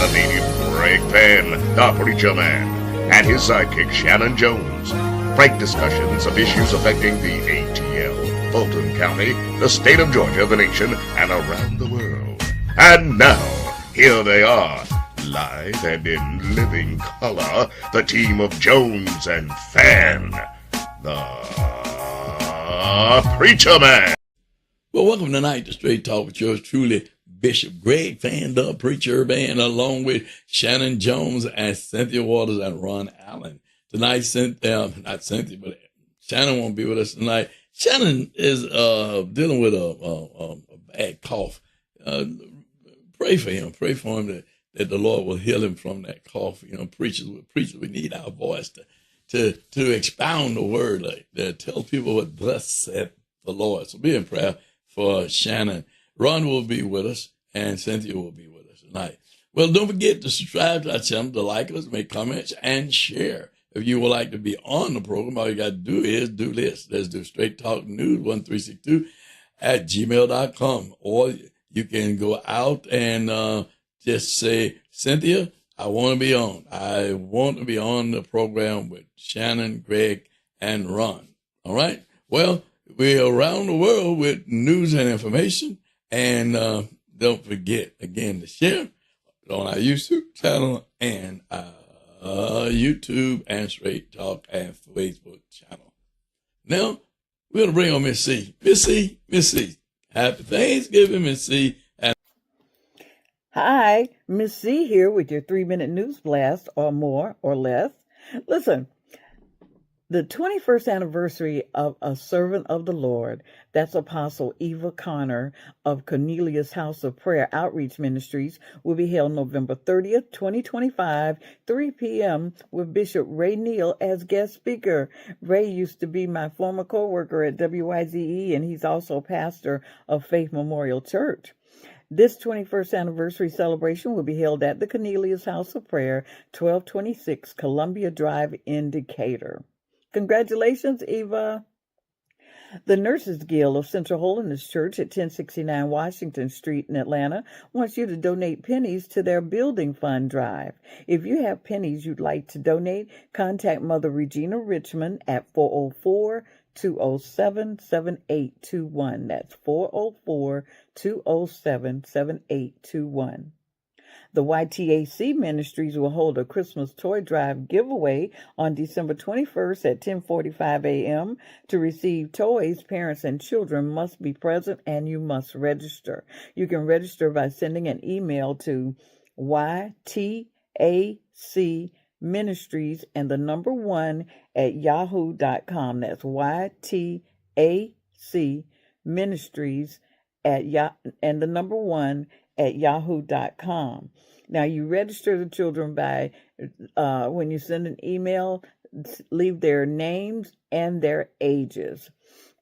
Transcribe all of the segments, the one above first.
comedian Greg Penn, the Preacher Man, and his sidekick Shannon Jones. Frank discussions of issues affecting the ATL, Fulton County, the state of Georgia, the nation, and around the world. And now, here they are, live and in living color, the team of Jones and Fan, the Preacher Man. Well, welcome tonight to Straight Talk with yours truly, Bishop Greg Fan, the Preacher Man, along with Shannon Jones and Cynthia Waters and Ron Allen. Tonight, not Cynthia, but Shannon won't be with us tonight. Shannon is dealing with a bad cough. Pray for him. Pray for him that the Lord will heal him from that cough. You know, preachers, we need our voice to expound the word, to tell people what thus said the Lord. So be in prayer for Shannon. Ron will be with us, and Cynthia will be with us tonight. Well, don't forget to subscribe to our channel, to like us, make comments, and share. If you would like to be on the program, all you got to do is do this. Let's do Straight Talk News 1362 at gmail.com. Or you can go out and just say, Cynthia, I want to be on. I want to be on the program with Shannon, Greg, and Ron. All right? Well, we're around the world with news and information. And don't forget, again, to share on our YouTube channel and YouTube and Straight Talk and Facebook channel. Now, we're going to bring on Miss C. Miss C. Happy Thanksgiving, Miss C. Hi, Miss C here with your 3-minute news blast, or more or less. Listen, the 21st anniversary of a servant of the Lord, that's Apostle Eva Connor of Cornelius House of Prayer Outreach Ministries, will be held November 30th, 2025, 3 p.m. with Bishop Ray Neal as guest speaker. Ray used to be my former co-worker at WYZE, and he's also pastor of Faith Memorial Church. This 21st anniversary celebration will be held at the Cornelius House of Prayer, 1226 Columbia Drive in Decatur. Congratulations, Eva. The Nurses Guild of Central Holiness Church at 1069 Washington Street in Atlanta wants you to donate pennies to their Building Fund drive. If you have pennies you'd like to donate, contact Mother Regina Richmond at 404-207-7821. That's 404-207-7821. The YTAC Ministries will hold a Christmas toy drive giveaway on December 21st at 10:45 a.m. To receive toys, parents and children must be present and you must register. You can register by sending an email to ytacministries and the number 1 at yahoo.com. That's ytacministries and the number 1 at yahoo.com. Now, you register the children by, when you send an email, leave their names and their ages.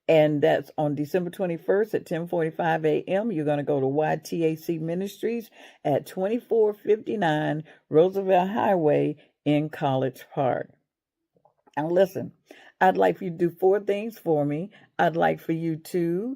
And that's on December 21st at 10:45 a.m. You're going to go to YTAC Ministries at 2459 Roosevelt Highway in College Park. Now, listen, I'd like for you to do 4 things for me. I'd like for you to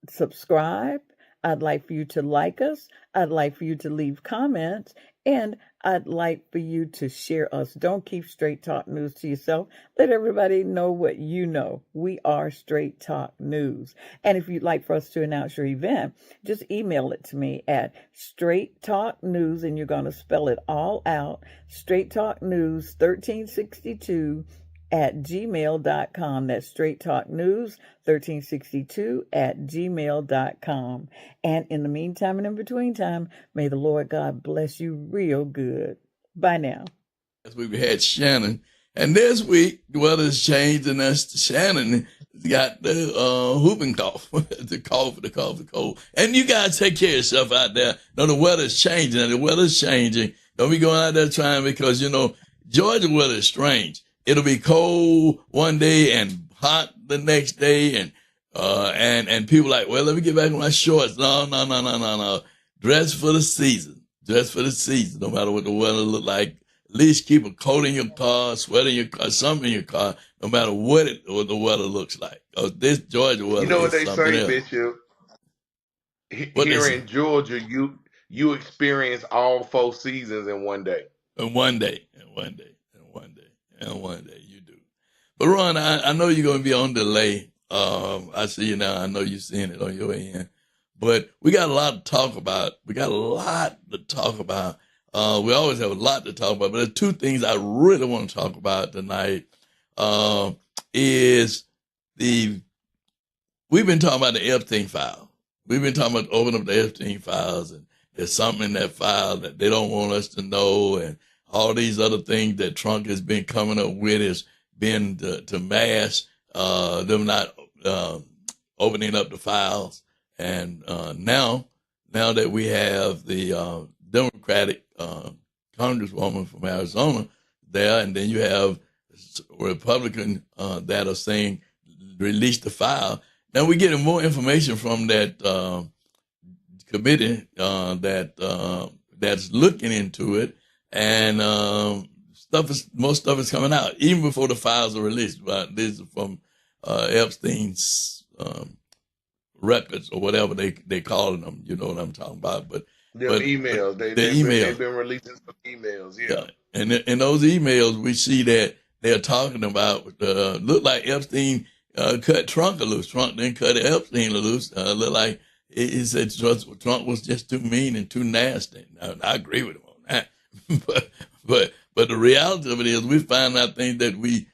subscribe. I'd like for you to like us. I'd like for you to leave comments. And I'd like for you to share us. Don't keep Straight Talk News to yourself. Let everybody know what you know. We are Straight Talk News. And if you'd like for us to announce your event, just email it to me at Straight Talk News, and you're going to spell it all out. Straight Talk News 1362 at gmail.com. That's Straight Talk News 1362 at gmail.com. And in the meantime and in between time, may the Lord God bless you real good. Bye now. As we've had Shannon, and this week the weather's changed, and that's Shannon got the whooping cough, the cold. And you guys take care of yourself out there. No, the weather's changing, and the weather's changing. Don't be going out there trying, because Georgia weather is strange. It'll be cold one day and hot the next day, and people like, well, let me get back in my shorts. No. Dress for the season. No matter what the weather look like. At least keep a coat in your car, sweater in your car, something in your car, no matter what the weather looks like. This Georgia weather, you know what they say, else. Bishop? Here in Georgia, you experience all 4 seasons in one day. And one day, and one day, and one day, and one day, you do. But Ron, I know you're going to be on delay. I see you now. I know you're seeing it on your end. But we got a lot to talk about. We got a lot to talk about. We always have a lot to talk about. But there's two things I really want to talk about tonight. Is the We've been talking about the Epstein file. We've been talking about opening up the Epstein files, and there's something in that file that they don't want us to know, and all these other things that Trump has been coming up with has been to mask them not opening up the files. And now that we have the Democratic Congresswoman from Arizona there, and then you have Republican that are saying release the file. Now we're getting more information from that committee that's looking into it, and most stuff is coming out even before the files are released. This is from Epstein's records or whatever they call them. You know what I'm talking about? But Emails. the They've emails, been releasing some emails. yeah. And in those emails, we see that they're talking about look like Epstein cut Trump loose. Trump didn't cut Epstein loose. Look like he said Trump was just too mean and too nasty. Now, I agree with him on that. but the reality of it is, we find out things that we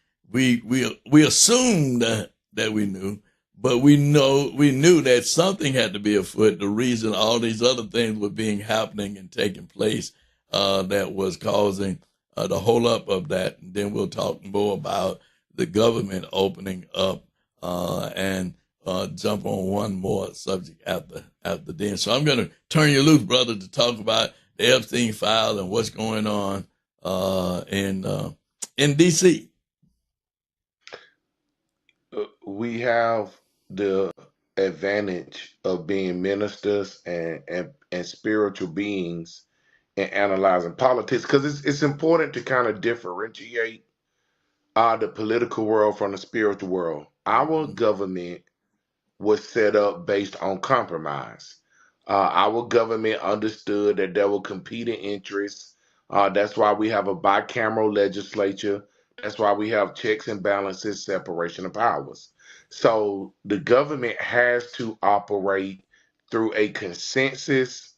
assumed that we knew, but we knew that something had to be afoot. The reason all these other things were happening and taking place that was causing the whole up of that. And then we'll talk more about the government opening up and jump on one more subject after then. So I'm going to turn you loose, brother, to talk about the Epstein file and what's going on in D.C. We have the advantage of being ministers and spiritual beings and analyzing politics, because it's important to kind of differentiate the political world from the spiritual world. Our government was set up based on compromise. Our government understood that there were competing interests. That's why we have a bicameral legislature. That's why we have checks and balances, separation of powers. So the government has to operate through a consensus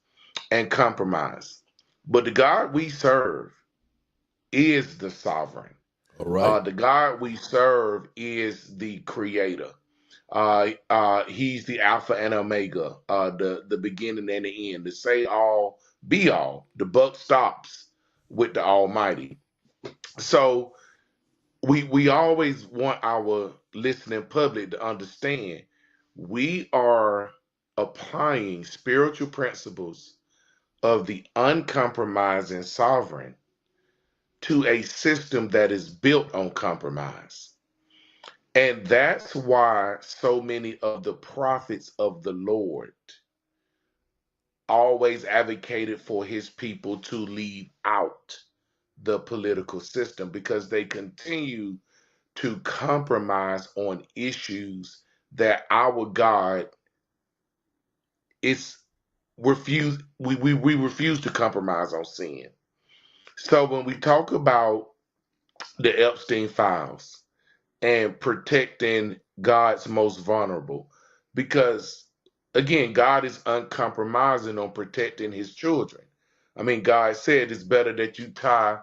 and compromise. But the God we serve is the sovereign. All right. The God we serve is the creator. He's the Alpha and Omega, the beginning and the end, the say all, be all. The buck stops with the Almighty. So we always want our listening public to understand we are applying spiritual principles of the uncompromising sovereign to a system that is built on compromise. And that's why so many of the prophets of the Lord always advocated for his people to leave out the political system, because they continue to compromise on issues that our God is refused. We refuse to compromise on sin. So when we talk about the Epstein files and protecting God's most vulnerable, because again, God is uncompromising on protecting his children. I mean, God said it's better that you tie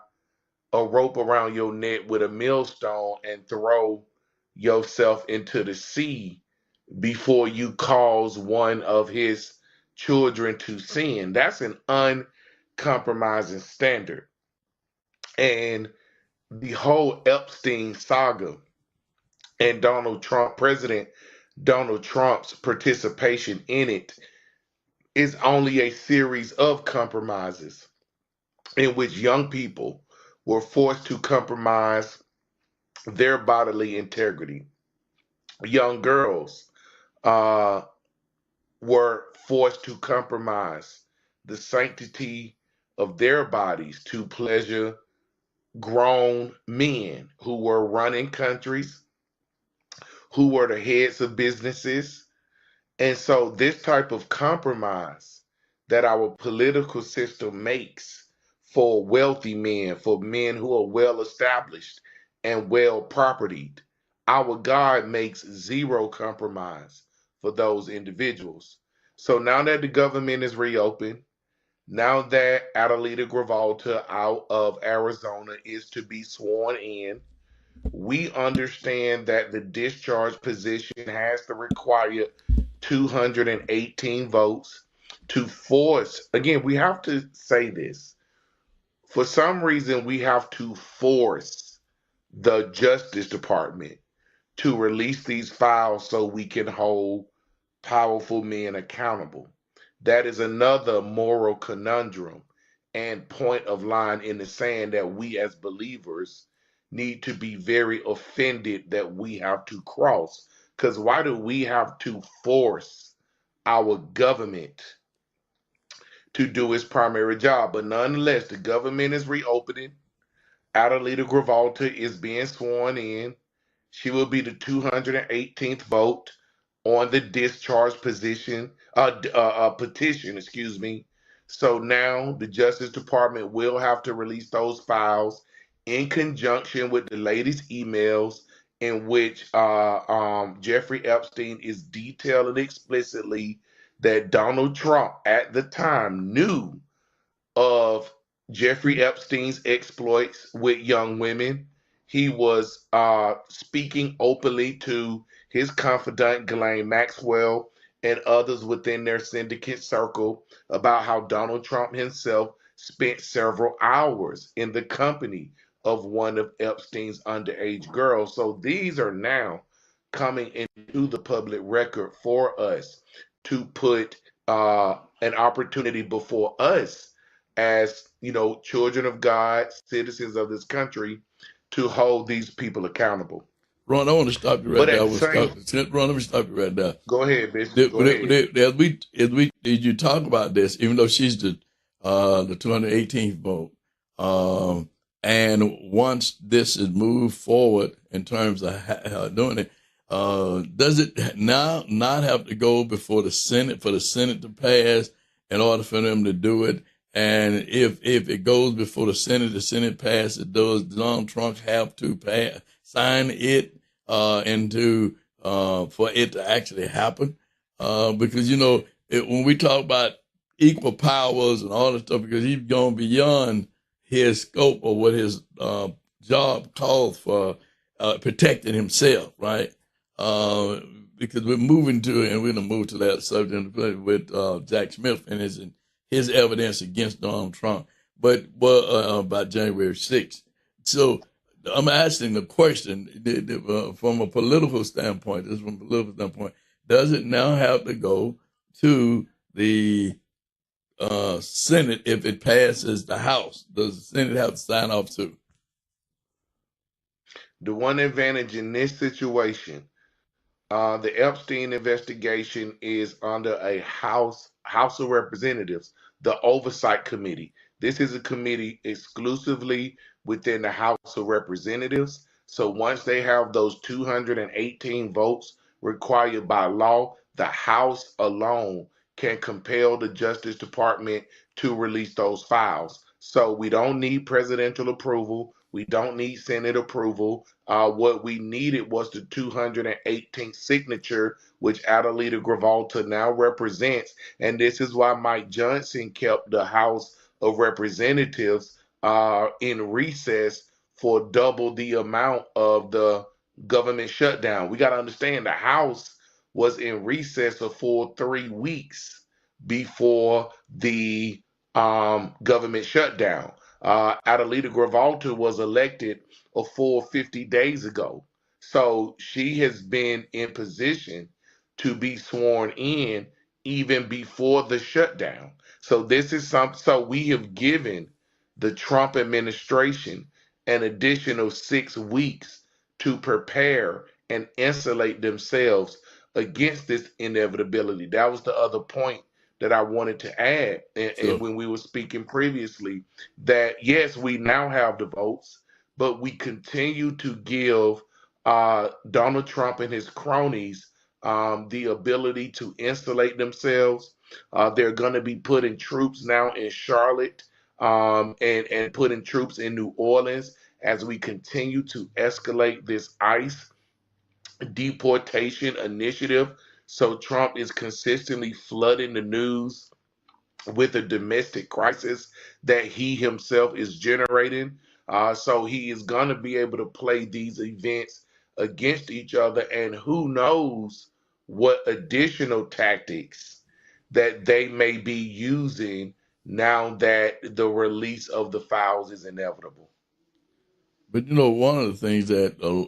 a rope around your neck with a millstone and throw yourself into the sea before you cause one of his children to sin. That's an uncompromising standard. And the whole Epstein saga and President Donald Trump's participation in it is only a series of compromises in which young people were forced to compromise their bodily integrity. Young girls uh, were forced to compromise the sanctity of their bodies to pleasure grown men who were running countries, who were the heads of businesses. And so, this type of compromise that our political system makes for wealthy men, for men who are well established and well propertied. Our God makes zero compromise for those individuals. So now that the government is reopened, now that Adelita Gravalta out of Arizona is to be sworn in, we understand that the discharge position has to require 218 votes to force. Again, we have to say this. For some reason, we have to force the Justice Department to release these files so we can hold powerful men accountable. That is another moral conundrum and point of line in the sand that we as believers need to be very offended that we have to cross. Because why do we have to force our government to do its primary job? But nonetheless, the government is reopening. Adelita Gravalta is being sworn in. She will be the 218th vote on the discharge petition, excuse me. So now the Justice Department will have to release those files in conjunction with the latest emails in which Jeffrey Epstein is detailing explicitly that Donald Trump at the time knew of Jeffrey Epstein's exploits with young women. He was speaking openly to his confidant, Ghislaine Maxwell, and others within their syndicate circle about how Donald Trump himself spent several hours in the company of one of Epstein's underage girls. So these are now coming into the public record for us to put an opportunity before us as children of God, citizens of this country, to hold these people accountable. Ron, I want to stop you right But there. at the same, Ron, let me stop you right there. go ahead, Bishop. Go ahead. Did you talk about this? Even though she's the 218th vote, and once this is moved forward in terms of doing it, does it now not have to go before the Senate for the Senate to pass in order for them to do it? And if it goes before the Senate passes, does Donald Trump have to sign it for it to actually happen? Because when we talk about equal powers and all that stuff, because he's gone beyond his scope of what his job calls for, protecting himself, right? Because we're moving to, and we're going to move to that subject with Jack Smith and his evidence against Donald Trump, but about January 6th. So I'm asking the question from a political standpoint. Does it now have to go to the Senate if it passes the House? Does the Senate have to sign off too? The one advantage in this situation, the Epstein investigation is under a House of Representatives, the Oversight Committee. This is a committee exclusively within the House of Representatives. So once they have those 218 votes required by law, the House alone can compel the Justice Department to release those files. So we don't need presidential approval. We don't need Senate approval. What we needed was the 218th signature, which Adelita Gravalta now represents. And this is why Mike Johnson kept the House of Representatives in recess for double the amount of the government shutdown. We got to understand the House was in recess a full 3 weeks before the government shutdown. Adelita Gravalta was elected a full 50 days ago. So she has been in position to be sworn in even before the shutdown. So this is so we have given the Trump administration an additional 6 weeks to prepare and insulate themselves against this inevitability. That was the other point that I wanted to add. And when we were speaking previously, that yes, we now have the votes, but we continue to give Donald Trump and his cronies the ability to insulate themselves They're going to be putting troops now in Charlotte, and putting troops in New Orleans as we continue to escalate this ICE deportation initiative. So Trump is consistently flooding the news with a domestic crisis that he himself is generating. So he is going to be able to play these events against each other, and who knows what additional tactics that they may be using now that the release of the files is inevitable. But you know, one of the things that a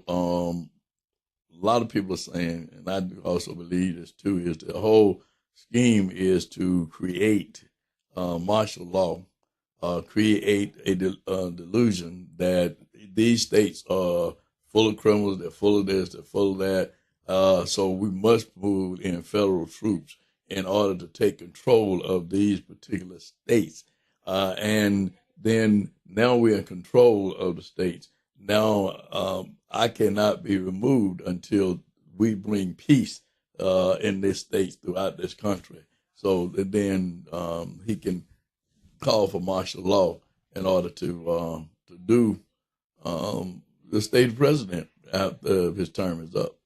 lot of people are saying, and I do also believe this too, is the whole scheme is to create martial law, create a delusion that these states are full of criminals, they're full of this, they're full of that. So we must move in federal troops in order to take control of these particular states. And then now we're in control of the states. Now I cannot be removed until we bring peace in this states throughout this country. So then he can call for martial law in order to do the state president after his term is up.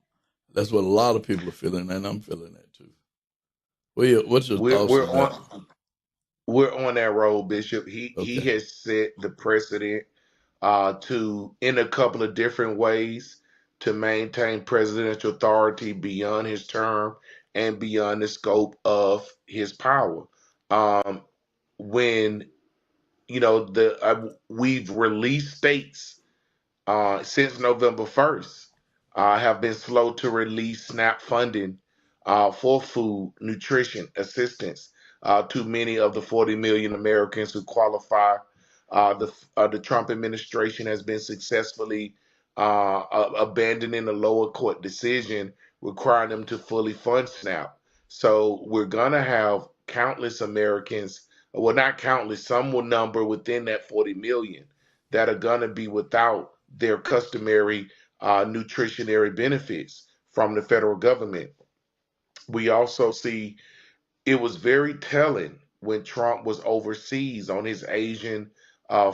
That's what a lot of people are feeling, and I'm feeling that too. Well, what's your We're thoughts we're on that? on that road, Bishop. He Okay. has set the precedent to in a couple of different ways to maintain presidential authority beyond his term and beyond the scope of his power. Um, when the we've released states since November 1st, have been slow to release SNAP funding for food, nutrition assistance to many of the 40 million Americans who qualify. The Trump administration has been successfully abandoning a lower court decision requiring them to fully fund SNAP. So we're going to have countless Americans, well, not countless, some will number within that 40 million that are going to be without their customary nutritionary benefits from the federal government. We also see it was very telling when Trump was overseas on his Asian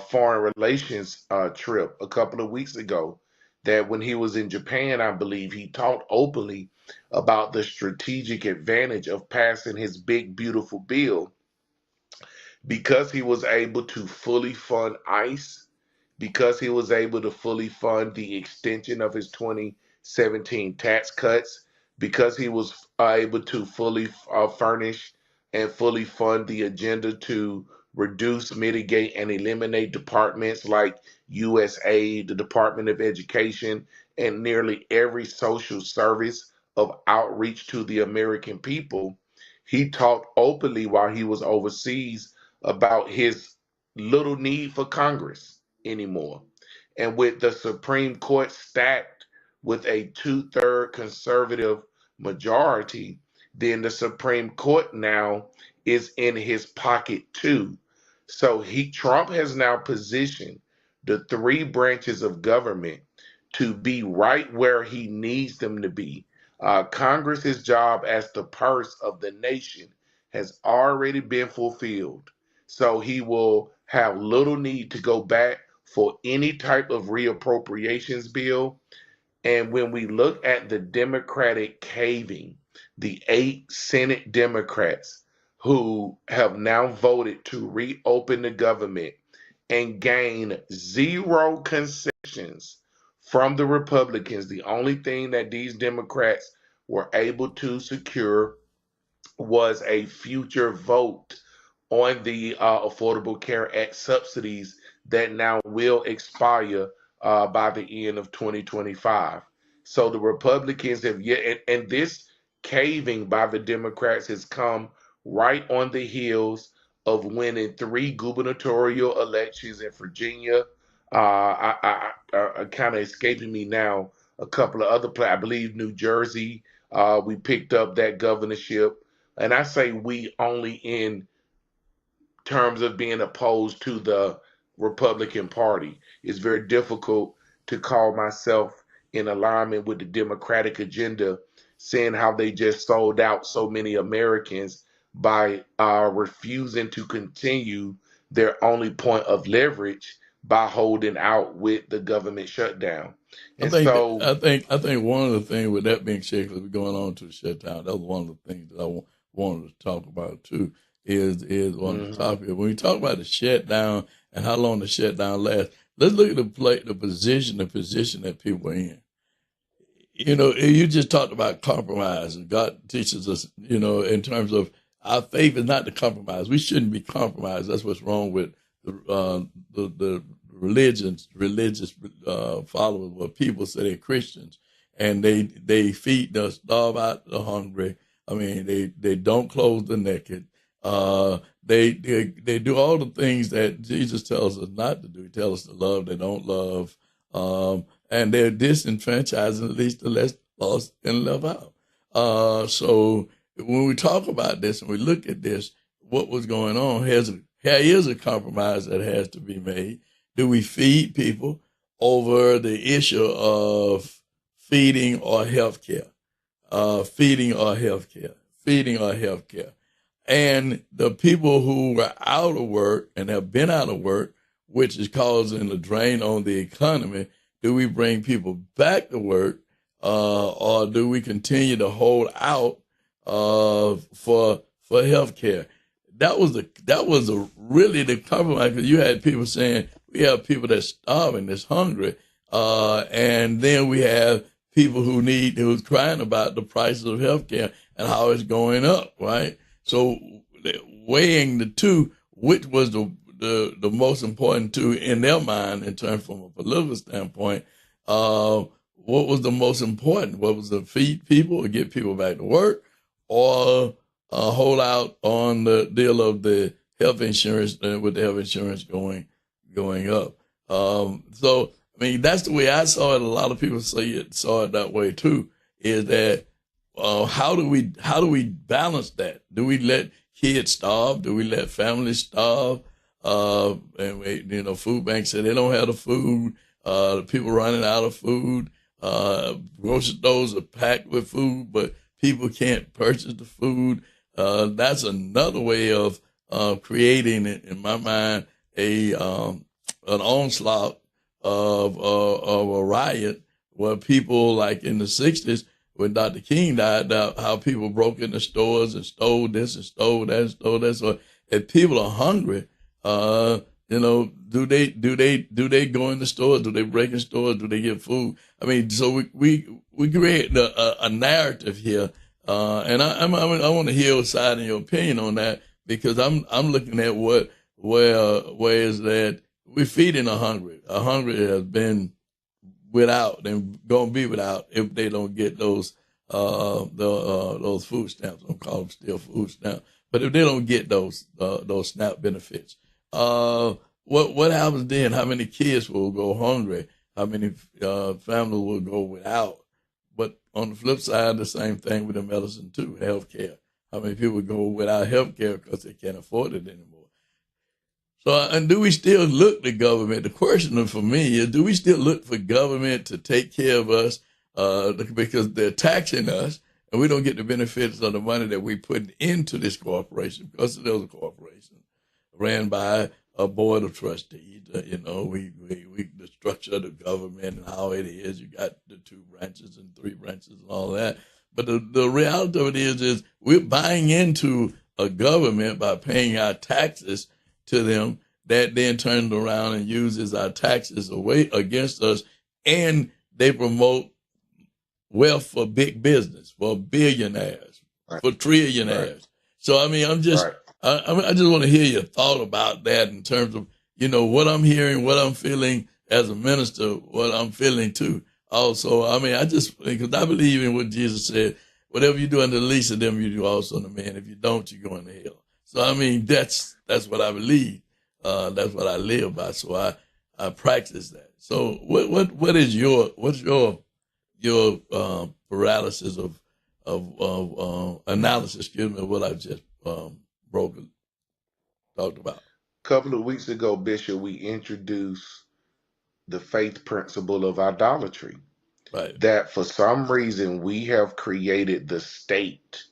foreign relations trip a couple of weeks ago. That when he was in Japan, I believe he talked openly about the strategic advantage of passing his big, beautiful bill because he was able to fully fund ICE, because he was able to fully fund the extension of his 2017 tax cuts, because he was able to fully furnish and fully fund the agenda to reduce, mitigate, and eliminate departments like USAID, the Department of Education, and nearly every social service of outreach to the American people. He talked openly while he was overseas about his little need for Congress anymore. And with the Supreme Court stacked with a two-third conservative majority, then the Supreme Court now is in his pocket too. So Trump has now positioned the three branches of government to be right where he needs them to be. Congress's job as the purse of the nation has already been fulfilled. So he will have little need to go back for any type of reappropriations bill. And when we look at the Democratic caving, the 8 Senate Democrats who have now voted to reopen the government and gain zero concessions from the Republicans, the only thing that these Democrats were able to secure was a future vote on the Affordable Care Act subsidies that now will expire by the end of 2025. So the Republicans have yet, and this caving by the Democrats has come right on the heels of winning 3 gubernatorial elections in Virginia. Kind of escaping me now. A couple of other, I believe New Jersey. We picked up that governorship, and I say we only in terms of being opposed to the Republican Party. It's very difficult to call myself in alignment with the Democratic agenda, seeing how they just sold out so many Americans by refusing to continue their only point of leverage by holding out with the government shutdown. I And think that, so, I think one of the things with that being said, because we're going on to the shutdown, that was one of the things that I wanted to talk about too. Is on the mhm, topic when we talk about the shutdown and how long the shutdown lasts. Let's look at the position that people are in. You know, you just talked about compromise, and God teaches us, you know, in terms of our faith is not to compromise. We shouldn't be compromised. That's what's wrong with the religious followers, where people say they're Christians and they feed the starve out the hungry. I mean, they don't clothe the naked. They do all the things that Jesus tells us not to do. He tells us to love. They don't love. And they're disenfranchising at least the less lost and left out. So when we talk about this and we look at this, what was going on, here is a compromise that has to be made. Do we feed people over the issue of feeding or health care? Feeding or health care? Feeding or health care? And the people who are out of work and have been out of work, which is causing a drain on the economy, do we bring people back to work, or do we continue to hold out for health care? That was really the compromise, because you had people saying we have people that's starving, that's hungry, and then we have people who's crying about the prices of health care and how it's going up, right? So weighing the two, which was the most important two in their mind in terms from a political standpoint, what was the most important? What was to feed people or get people back to work, or hold out on the deal of the health insurance, with the health insurance going up? So I mean, that's the way I saw it. A lot of people saw it that way too. Is that how do we balance that? Do we let kids starve? Do we let families starve? And food banks say they don't have the food. The people running out of food. Grocery stores are packed with food, but people can't purchase the food. That's another way of creating, in my mind, an onslaught of a riot, where people, like in the 60s when Dr. King died, how people broke into stores and stole this and stole that and stole that. So if people are hungry, do they go in the stores? Do they break in stores? Do they get food? I mean, so we create a narrative here, and I want to hear your side and your opinion on that, because I'm looking at where is that we're feeding the hungry. A hungry has been without and gonna be without if they don't get those food stamps. I'm calling them still food stamps, but if they don't get those SNAP benefits, what happens then? How many kids will go hungry? How many families will go without? But on the flip side, the same thing with the medicine too, health care. How many people go without health care because they can't afford it anymore? So, and do we still look to government? The question for me is, do we still look for government to take care of us, because they're taxing us and we don't get the benefits of the money that we put into this corporation, because it is a corporation ran by a board of trustees. The structure of the government and how it is. You got the 2 branches and 3 branches and all that. But the reality of it is we're buying into a government by paying our taxes to them, that then turns around and uses our taxes away against us, and they promote wealth for big business, for billionaires, right, for trillionaires. right, So I mean, right. I just want to hear your thought about that in terms of what I'm hearing, what I'm feeling as a minister, what I'm feeling too. Also, I mean, because I believe in what Jesus said: whatever you do unto the least of them, you do also unto men. If you don't, you go into hell. So I mean, that's what I believe. That's what I live by. So I practice that. So what's your paralysis of analysis? Excuse me, of what I just talked about. A couple of weeks ago, Bishop, we introduced the faith principle of idolatry. Right. That for some reason we have created the state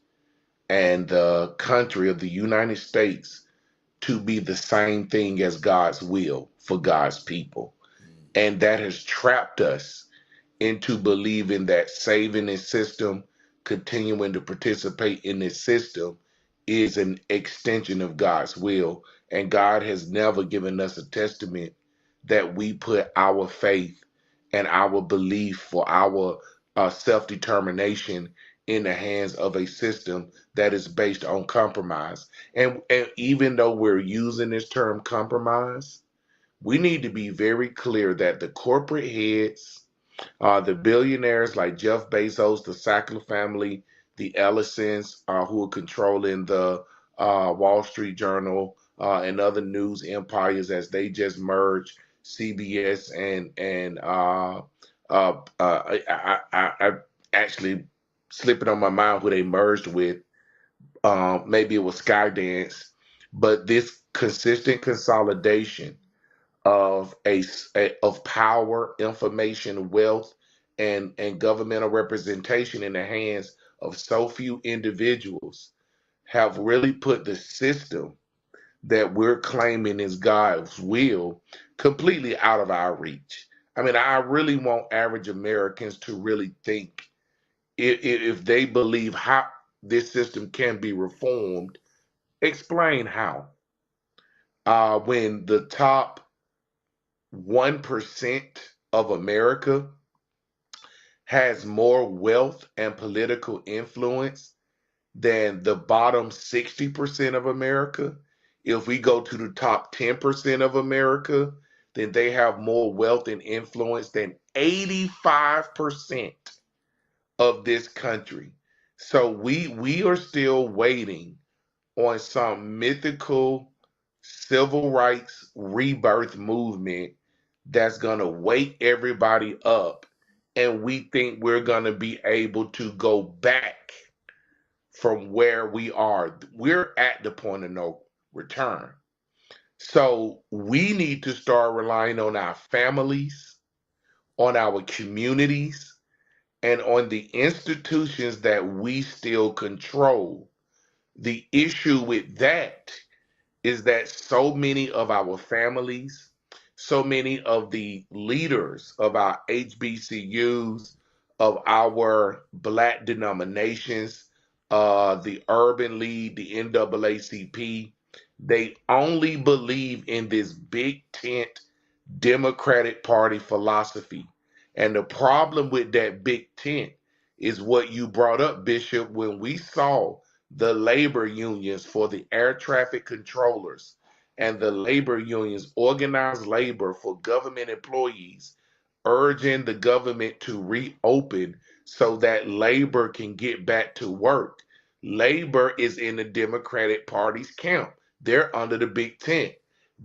and the country of the United States to be the same thing as God's will for God's people. And that has trapped us into believing that saving this system, continuing to participate in this system, is an extension of God's will. And God has never given us a testament that we put our faith and our belief for our self-determination in the hands of a system that is based on compromise. And even though we're using this term compromise, we need to be very clear that the corporate heads, the billionaires like Jeff Bezos, the Sackler family, the Ellisons, who are controlling the Wall Street Journal and other news empires as they just merged CBS and I actually slipping on my mind who they merged with. Maybe it was Skydance, but this consistent consolidation of of power, information, wealth, and governmental representation in the hands of so few individuals have really put the system that we're claiming is God's will completely out of our reach. I mean, I really want average Americans to really think if they believe how this system can be reformed, explain how. When the top 1% of America has more wealth and political influence than the bottom 60% of America. If we go to the top 10% of America, then they have more wealth and influence than 85% of this country. So we are still waiting on some mythical civil rights rebirth movement that's going to wake everybody up, and we think we're going to be able to go back from where we are. We're at the point of no return. So we need to start relying on our families, on our communities, and on the institutions that we still control. The issue with that is that so many of our families, so many of the leaders of our HBCUs, of our Black denominations, the Urban League, the NAACP, they only believe in this big tent Democratic Party philosophy. And the problem with that big tent is what you brought up, Bishop, when we saw the labor unions for the air traffic controllers and the labor unions, organized labor for government employees, urging the government to reopen so that labor can get back to work. Labor is in the Democratic Party's camp. They're under the big tent.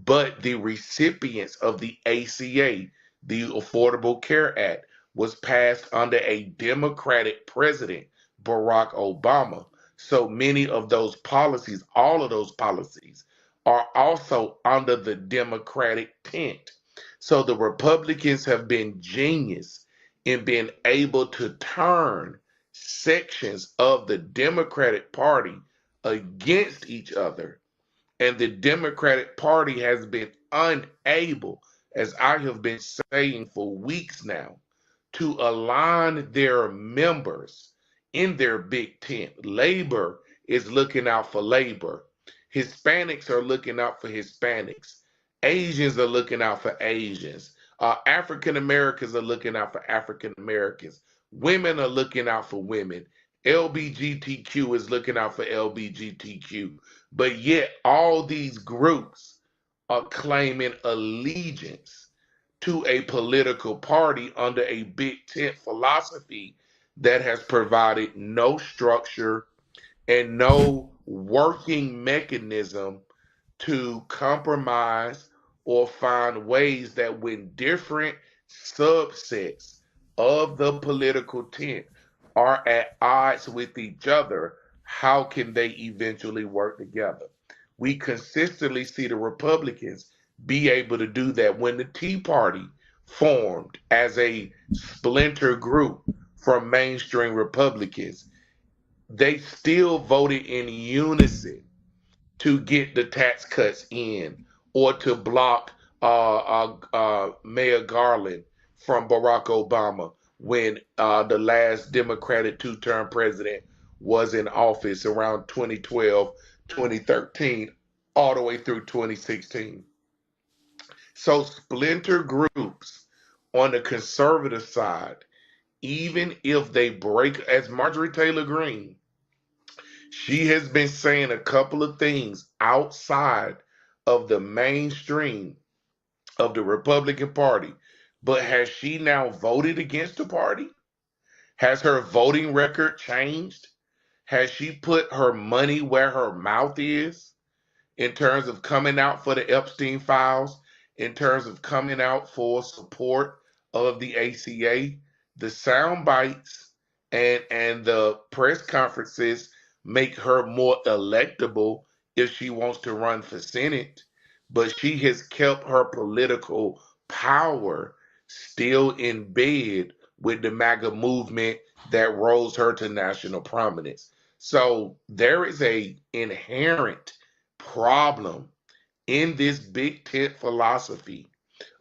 But the recipients of the ACA, the Affordable Care Act, was passed under a Democratic president, Barack Obama. So many of those policies, all of those policies, are also under the Democratic tent. So the Republicans have been genius in being able to turn sections of the Democratic Party against each other. And the Democratic Party has been unable, as I have been saying for weeks now, to align their members in their big tent. Labor is looking out for labor. Hispanics are looking out for Hispanics. Asians are looking out for Asians. African Americans are looking out for African Americans. Women are looking out for women. LBGTQ is looking out for LBGTQ. But yet all these groups are claiming allegiance to a political party under a big tent philosophy that has provided no structure and no working mechanism to compromise or find ways that when different subsets of the political tent are at odds with each other, how can they eventually work together? We consistently see the Republicans be able to do that. When the Tea Party formed as a splinter group from mainstream Republicans, they still voted in unison to get the tax cuts in or to block Mayor Garland from Barack Obama when the last Democratic two-term president was in office around 2012, 2013, all the way through 2016. So splinter groups on the conservative side, even if they break, as Marjorie Taylor Greene, she has been saying a couple of things outside of the mainstream of the Republican Party. But has she now voted against the party? Has her voting record changed? Has she put her money where her mouth is in terms of coming out for the Epstein files, in terms of coming out for support of the ACA? The sound bites and the press conferences make her more electable if she wants to run for Senate, but she has kept her political power still in bed with the MAGA movement that rose her to national prominence. So there is a inherent problem in this big tent philosophy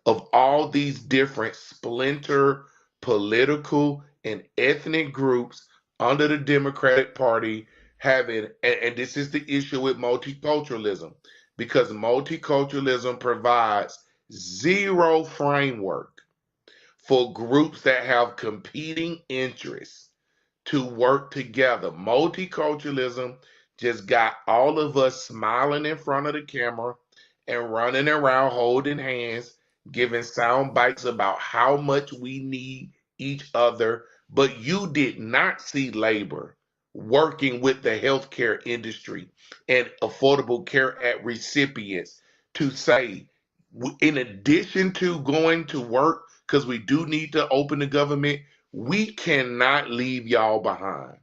of all these different splinter political and ethnic groups under the Democratic Party having, and this is the issue with multiculturalism, because multiculturalism provides zero framework for groups that have competing interests to work together. Multiculturalism just got all of us smiling in front of the camera and running around holding hands, giving sound bites about how much we need each other. But you did not see labor working with the healthcare industry and Affordable Care Act recipients to say, in addition to going to work, because we do need to open the government, we cannot leave y'all behind.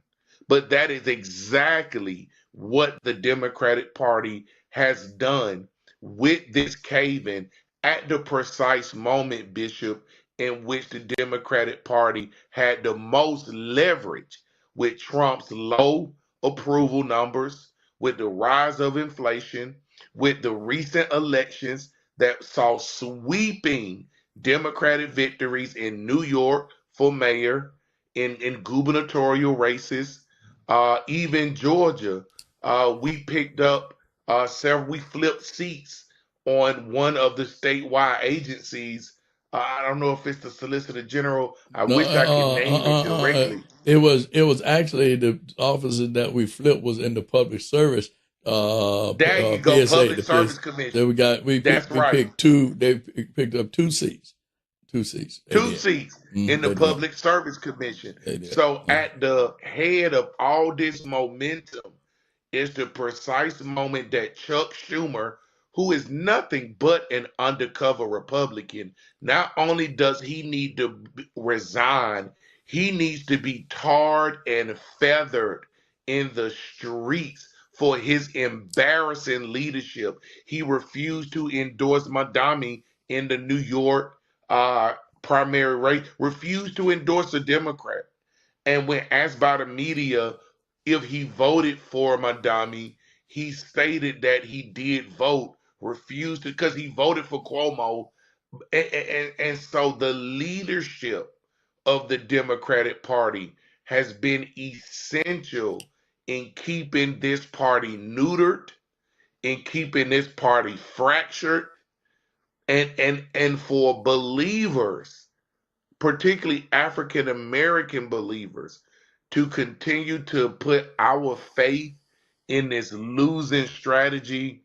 But that is exactly what the Democratic Party has done with this cave-in at the precise moment, Bishop, in which the Democratic Party had the most leverage with Trump's low approval numbers, with the rise of inflation, with the recent elections that saw sweeping Democratic victories in New York for mayor, in gubernatorial races, even Georgia. We picked up we flipped seats on one of the statewide agencies. I don't know if it's the Solicitor General. I No, wish I could name it directly. it was actually the offices that we flipped was in the public service There you go, PSA, Public the Service PSA. That Commission. we got That's we right. picked two. They picked up two seats. Two seats. They Two did. seats in the They did. Public Service Commission. They did. So at the head of all this momentum is the precise moment that Chuck Schumer, who is nothing but an undercover Republican, not only does he need to resign, he needs to be tarred and feathered in the streets for his embarrassing leadership. He refused to endorse Madami in the New York primary race, refused to endorse a Democrat. And when asked by the media if he voted for Madami, he stated that he did vote, refused to, because he voted for Cuomo. And so the leadership of the Democratic Party has been essential in keeping this party neutered, in keeping this party fractured, and for believers, particularly African American believers, to continue to put our faith in this losing strategy.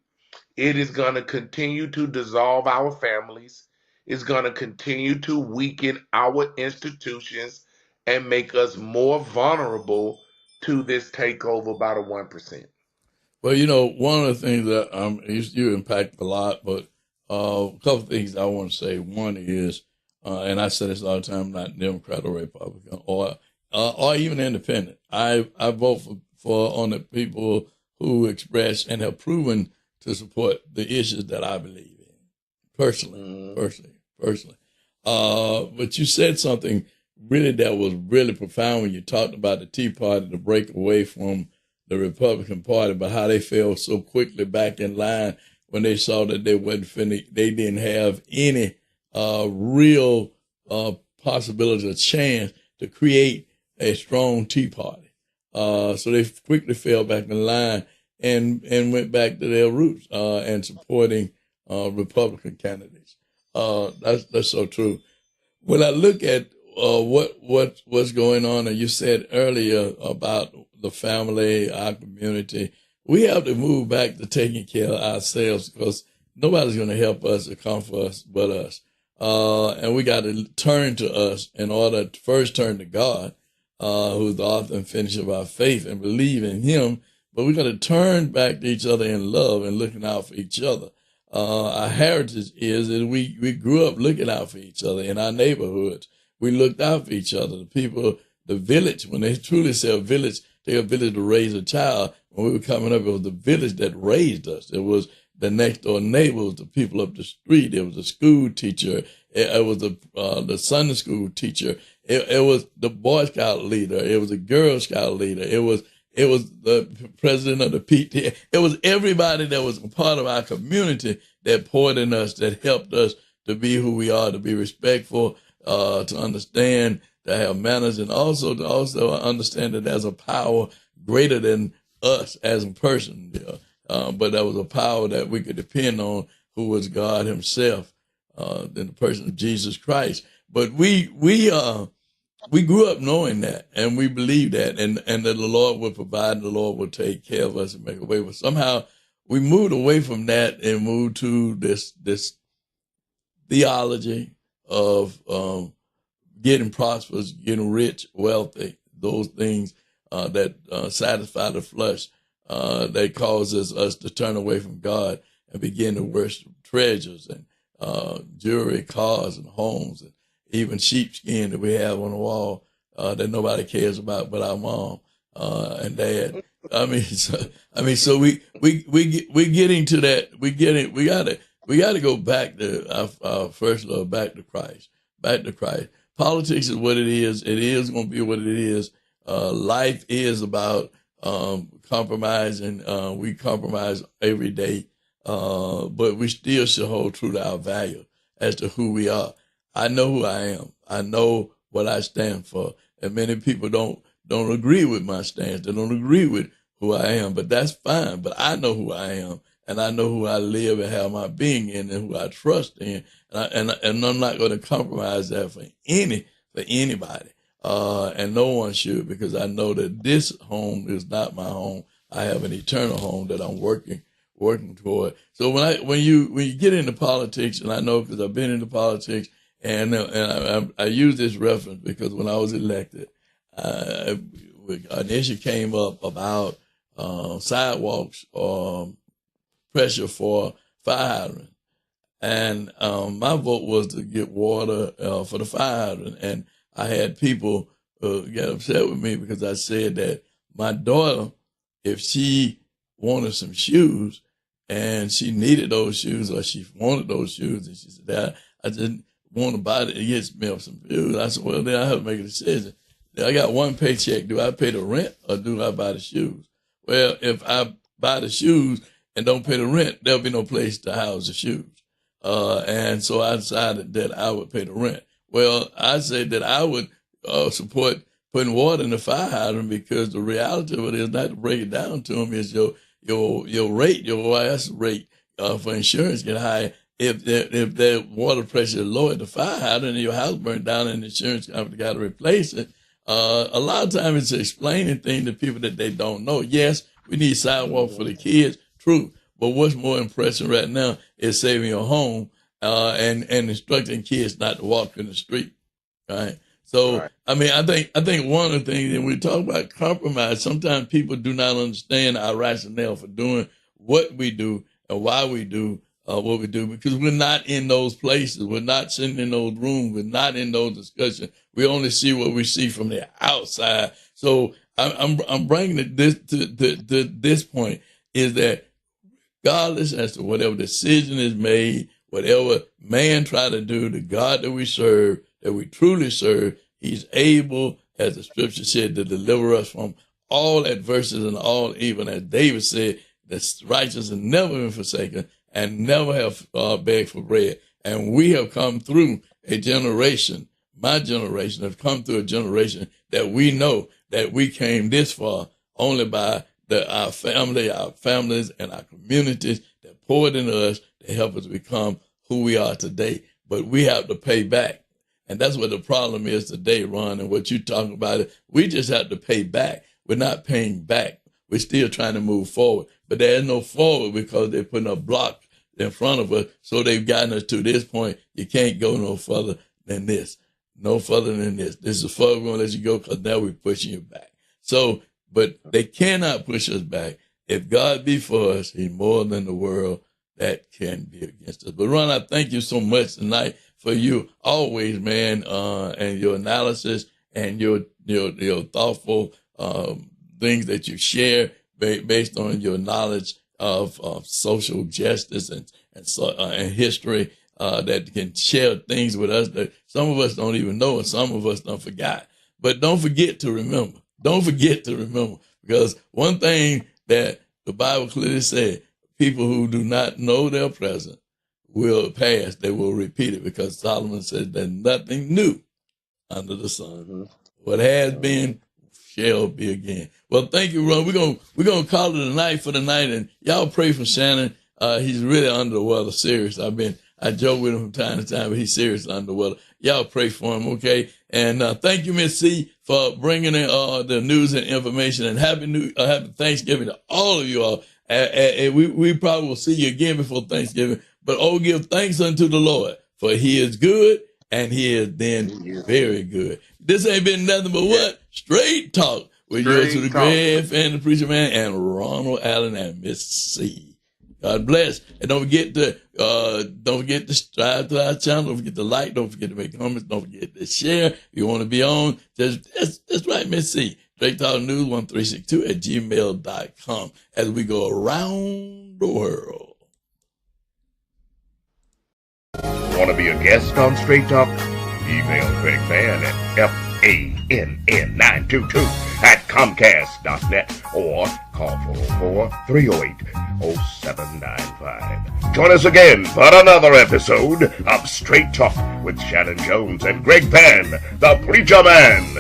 It is going to continue to dissolve our families. It's going to continue to weaken our institutions and make us more vulnerable to this takeover by the 1%. Well, one of the things that you impact a lot, but a couple of things I want to say. One is, and I say this all the time, I'm not Democrat or Republican or even independent. I vote for on the people who express and have proven to support the issues that I believe in personally. But you said something really that was really profound when you talked about the Tea Party, to break away from the Republican Party, but how they fell so quickly back in line when they saw that they didn't have any real possibility or chance to create a strong Tea Party. So they quickly fell back in line and went back to their roots and supporting Republican candidates. That's so true. When I look at what's going on, and you said earlier about the family, our community, we have to move back to taking care of ourselves, because nobody's going to help us or comfort us but us. And we got to turn to us in order to first turn to God, who's the author and finisher of our faith, and believe in Him. But we got to turn back to each other in love and looking out for each other. Our heritage is that we grew up looking out for each other in our neighborhoods. We looked out for each other. The people, the village, when they truly say a village, take a village to raise a child. When we were coming up, it was the village that raised us. It was the next door neighbors, the people up the street. It was the school teacher. It was the Sunday school teacher. It was the Boy Scout leader. It was the Girl Scout leader. It was the president of the PTA. It was everybody that was a part of our community that poured in us, that helped us to be who we are, to be respectful, to understand, to have manners, and also to understand that there's a power greater than us as a person. But there was a power that we could depend on, who was God Himself, in the person of Jesus Christ. But we grew up knowing that, and we believed that, and that the Lord would provide, and the Lord would take care of us and make a way. But somehow we moved away from that and moved to this theology of getting prosperous, getting rich, wealthy, those things that satisfy the flesh, that causes us to turn away from God and begin to worship treasures and jewelry, cars, and homes, and even sheepskin that we have on the wall that nobody cares about but our mom and dad. So we getting to that. We gotta go back to our first love, back to Christ. Politics is what it is. It is going to be what it is. Life is about compromising. We compromise every day, but we still should hold true to our value as to who we are. I know who I am. I know what I stand for. And many people don't agree with my stance. They don't agree with who I am, but that's fine. But I know who I am, and I know who I live and have my being in, and who I trust in. And I'm not going to compromise that for anybody. And no one should, because I know that this home is not my home. I have an eternal home that I'm working toward. So when you get into politics, and I know because I've been into politics, and I use this reference because when I was elected, an issue came up about sidewalks or pressure for fire hydrants. And my vote was to get water for the fire hydrant. And I had people get upset with me because I said that my daughter, if she wanted some shoes and she needed those shoes, or she wanted those shoes, and she said, I just want to buy it, get me some shoes. I said, well, then I have to make a decision. I got one paycheck. Do I pay the rent or do I buy the shoes? Well, if I buy the shoes and don't pay the rent, there'll be no place to house the shoes. And so I decided that I would pay the rent. Well, I said that I would support putting water in the fire hydrant, because the reality of it is, not to break it down to them, is your rate, your OIS rate for insurance get high. If the water pressure is low at the fire hydrant and your house burned down and the insurance company got to replace it, a lot of times it's explaining things to people that they don't know. Yes, we need sidewalk for the kids, true. But what's more impressive right now is saving your home and instructing kids not to walk in the street, right? So, right. I mean, I think one of the things, and we talk about compromise, sometimes people do not understand our rationale for doing what we do and why we do what we do, because we're not in those places. We're not sitting in those rooms. We're not in those discussions. We only see what we see from the outside. So I'm bringing it to this point, is that regardless as to whatever decision is made, whatever man try to do, the God that we serve, that we truly serve, He's able, as the scripture said, to deliver us from all adversities and all evil. As David said, the righteous have never been forsaken and never have begged for bread. And we have come through a generation, my generation, have come through a generation that we know that we came this far only by our families, and our communities that poured into us to help us become who we are today. But we have to pay back. And that's what the problem is today, Ron, and what you're talking about. We just have to pay back. We're not paying back. We're still trying to move forward. But there is no forward because they're putting a block in front of us. So they've gotten us to this point. You can't go no further than this. No further than this. This is further we're going to let you go because now we're pushing you back. So, but they cannot push us back. If God be for us, he's more than the world that can be against us. But Ron, I thank you so much tonight for you always, man, and your analysis and your thoughtful things that you share based on your knowledge of social justice and history that can share things with us that some of us don't even know and some of us don't forget. But don't forget to remember. Don't forget to remember, because one thing that the Bible clearly said, people who do not know their present will pass. They will repeat it, because Solomon said there's nothing new under the sun. Mm-hmm. What has been shall be again. Well, thank you, Ron. We're gonna call it a night for the night, and y'all pray for Shannon. He's really under the weather, serious. I joke with him from time to time, but he's serious under the weather. Y'all pray for him, okay? And thank you, Miss C, for bringing in the news and information. And happy Thanksgiving to all of you all. We probably will see you again before Thanksgiving. But give thanks unto the Lord, for he is good, and he has been very good. This ain't been nothing but what? Straight talk with yours to the Greg Fan, the Preacher Man, and Ronald Allen and Miss C. God bless. And don't forget to subscribe to our channel. Don't forget to like. Don't forget to make comments. Don't forget to share. If you want to be on, that's right, Miss C. Straight Talk News 1362 at gmail.com as we go around the world. Want to be a guest on Straight Talk? Email Greg Fan at FANN922 at Comcast.net or call 404-308-0795. Join us again for another episode of Straight Talk with Shannon Jones and Greg Fan, the Preacher Man.